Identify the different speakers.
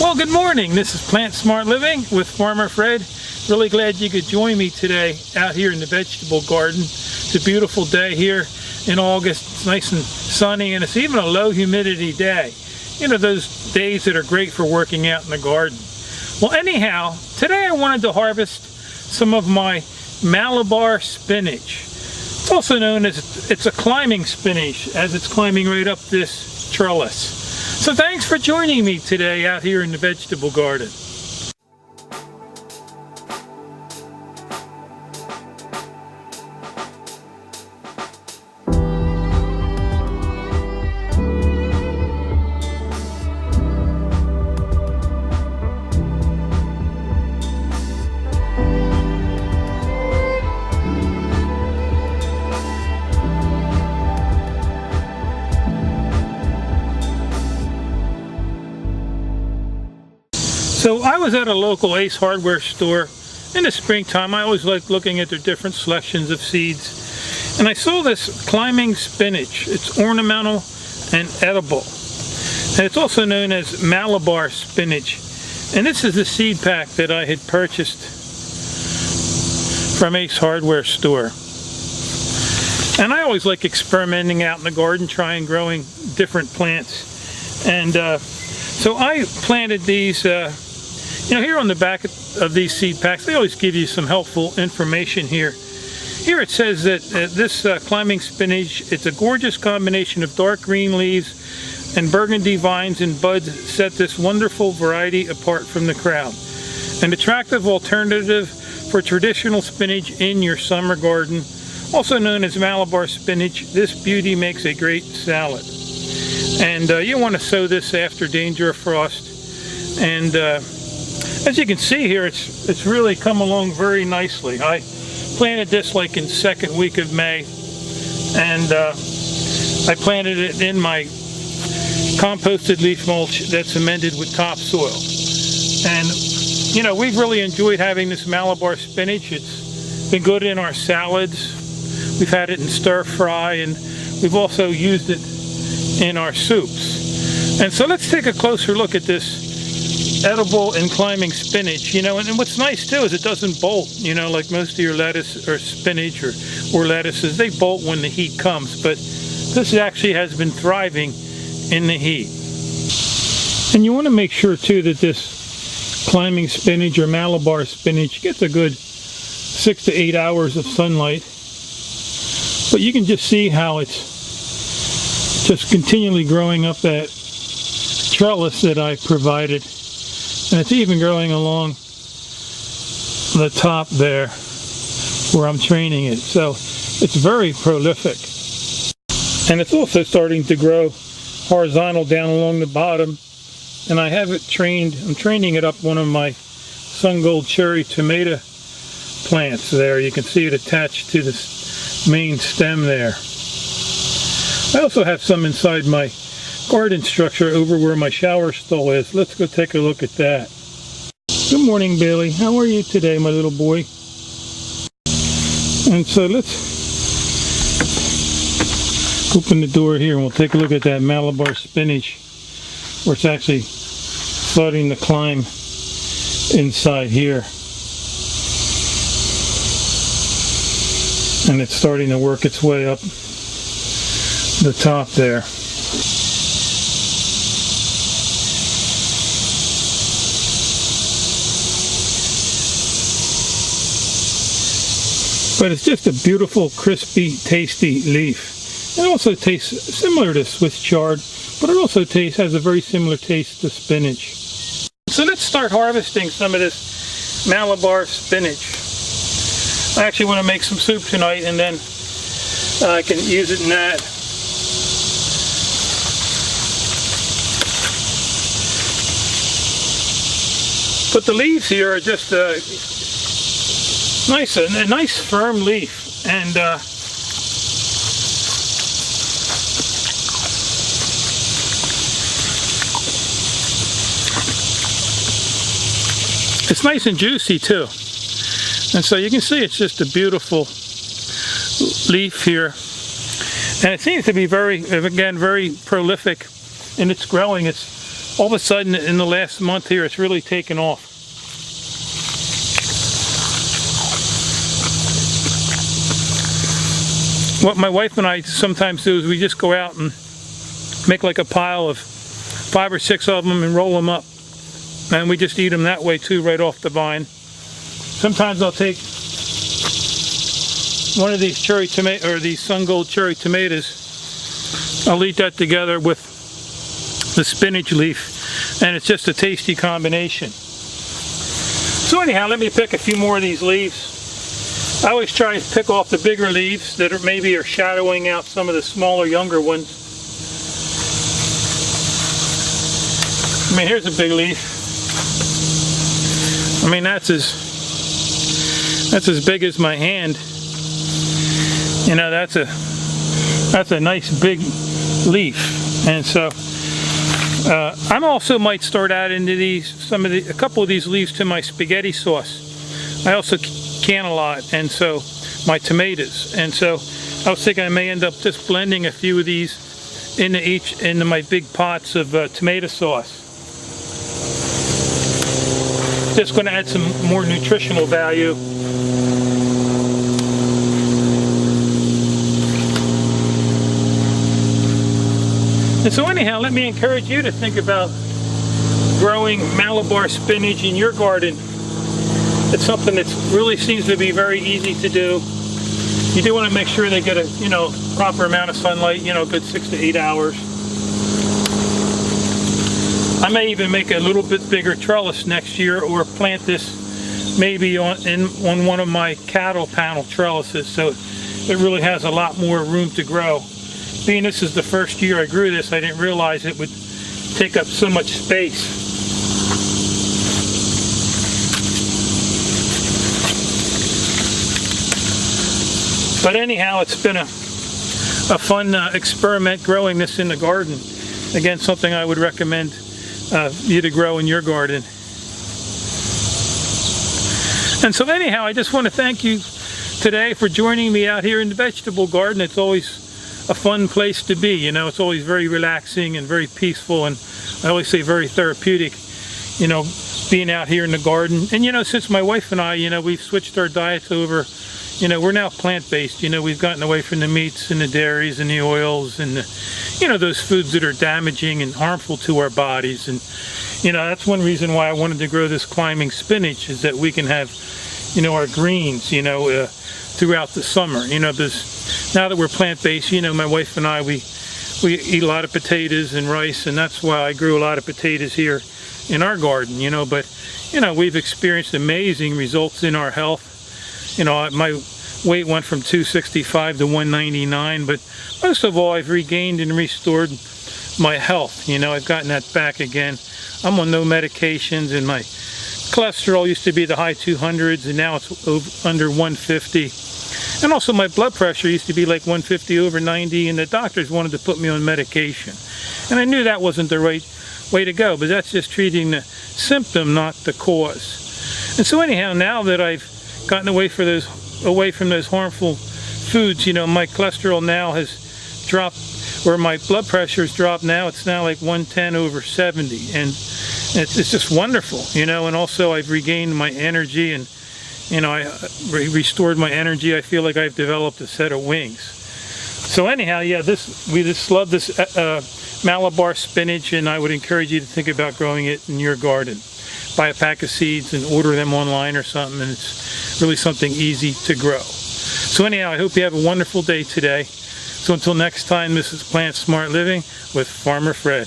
Speaker 1: Well, good morning. This is Plant Smart Living with Farmer Fred. Really glad you could join me today out here in the vegetable garden. It's a beautiful day here in August. It's nice and sunny, and it's even a low humidity day. You know, those days that are great for working out in the garden. Well, anyhow, today I wanted to harvest some of my Malabar spinach. It's also known as, it's a climbing spinach, as it's climbing right up this trellis. So thanks for joining me today out here in the vegetable garden. So I was at a local Ace hardware store in the springtime. I always like looking at their different selections of seeds. And I saw this climbing spinach. It's ornamental and edible. And it's also known as Malabar spinach. And this is the seed pack that I had purchased from Ace hardware store. And I always like experimenting out in the garden, trying growing different plants. And so I planted these. You know, here on the back of these seed packs, they always give you some helpful information here. Here it says that this climbing spinach, it's a gorgeous combination of dark green leaves and burgundy vines and buds set this wonderful variety apart from the crowd. An attractive alternative for traditional spinach in your summer garden, also known as Malabar spinach. This beauty makes a great salad. And you want to sow this after danger of frost. And as you can see here, it's really come along very nicely. I planted this like in second week of May, and I planted it in my composted leaf mulch that's amended with topsoil. And you know, we've really enjoyed having this Malabar spinach. It's been good in our salads. We've had it in stir fry, and we've also used it in our soups. And so let's take a closer look at this edible and climbing spinach. You know, and what's nice too is it doesn't bolt, you know, like most of your lettuce or spinach or lettuces. They bolt when the heat comes, but this actually has been thriving in the heat. And you want to make sure too that this climbing spinach or Malabar spinach gets a good 6 to 8 hours of sunlight. But you can just see how it's just continually growing up that trellis that I provided. And it's even growing along the top there where I'm training it. So it's very prolific. And it's also starting to grow horizontal down along the bottom. And I have it trained, I'm training it up one of my sun gold cherry tomato plants there. You can see it attached to the main stem there. I also have some inside my garden structure over where my shower stall is. Let's go take a look at that. Good morning, Bailey. How are you today, my little boy? And so let's open the door here and we'll take a look at that Malabar spinach, where it's actually starting to climb inside here. And it's starting to work its way up the top there. But it's just a beautiful, crispy, tasty leaf. It also tastes similar to Swiss chard, but it also has a very similar taste to spinach. So let's start harvesting some of this Malabar spinach. I actually want to make some soup tonight, and then I can use it in that. But the leaves here are just a nice firm leaf, and it's nice and juicy too. And so you can see it's just a beautiful leaf here. And it seems to be very, again, very prolific in its growing. It's all of a sudden in the last month here, it's really taken off. What my wife and I sometimes do is we just go out and make like a pile of 5 or 6 of them and roll them up. And we just eat them that way too, right off the vine. Sometimes I'll take one of these cherry tomato or these Sun Gold cherry tomatoes. I'll eat that together with the spinach leaf, and it's just a tasty combination. So anyhow, let me pick a few more of these leaves. I always try and pick off the bigger leaves that are maybe shadowing out some of the smaller, younger ones. I mean, here's a big leaf. I mean, that's as big as my hand. You know, that's a nice big leaf. And so I'm also might start adding to these a couple of these leaves to my spaghetti sauce. I also can a lot, and so my tomatoes. And so I was thinking I may end up just blending a few of these into my big pots of tomato sauce. Just going to add some more nutritional value. And so anyhow, let me encourage you to think about growing Malabar spinach in your garden. It's something that really seems to be very easy to do. You do want to make sure they get a proper amount of sunlight, a good 6 to 8 hours. I may even make a little bit bigger trellis next year, or plant this maybe on one of my cattle panel trellises, so it really has a lot more room to grow. Being this is the first year I grew this, I didn't realize it would take up so much space. But anyhow, it's been a fun experiment growing this in the garden. Again, something I would recommend you to grow in your garden. And so anyhow, I just want to thank you today for joining me out here in the vegetable garden. It's always a fun place to be. It's always very relaxing and very peaceful, and I always say very therapeutic, being out here in the garden. And since my wife and I, we've switched our diets over. We're now plant-based. We've gotten away from the meats and the dairies and the oils and those foods that are damaging and harmful to our bodies. And that's one reason why I wanted to grow this climbing spinach, is that we can have our greens throughout the summer. Because now that we're plant-based, my wife and I, we eat a lot of potatoes and rice, and that's why I grew a lot of potatoes here in our garden. But we've experienced amazing results in our health. My weight went from 265 to 199, but most of all, I've regained and restored my health. I've gotten that back again. I'm on no medications, and my cholesterol used to be the high 200s, and now it's under 150. And also my blood pressure used to be like 150 over 90, and the doctors wanted to put me on medication. And I knew that wasn't the right way to go, but that's just treating the symptom, not the cause. And so anyhow, now that I've gotten away from those harmful foods, my cholesterol now has dropped, or my blood pressure has dropped now. It's now like 110 over 70, and it's just wonderful, and also I've regained my energy, and I restored my energy. I feel like I've developed a set of wings. So anyhow, yeah, we just love this Malabar spinach, and I would encourage you to think about growing it in your garden. Buy a pack of seeds and order them online or something, and it's really something easy to grow. So anyhow, I hope you have a wonderful day today. So until next time, this is Plant Smart Living with Farmer Fred.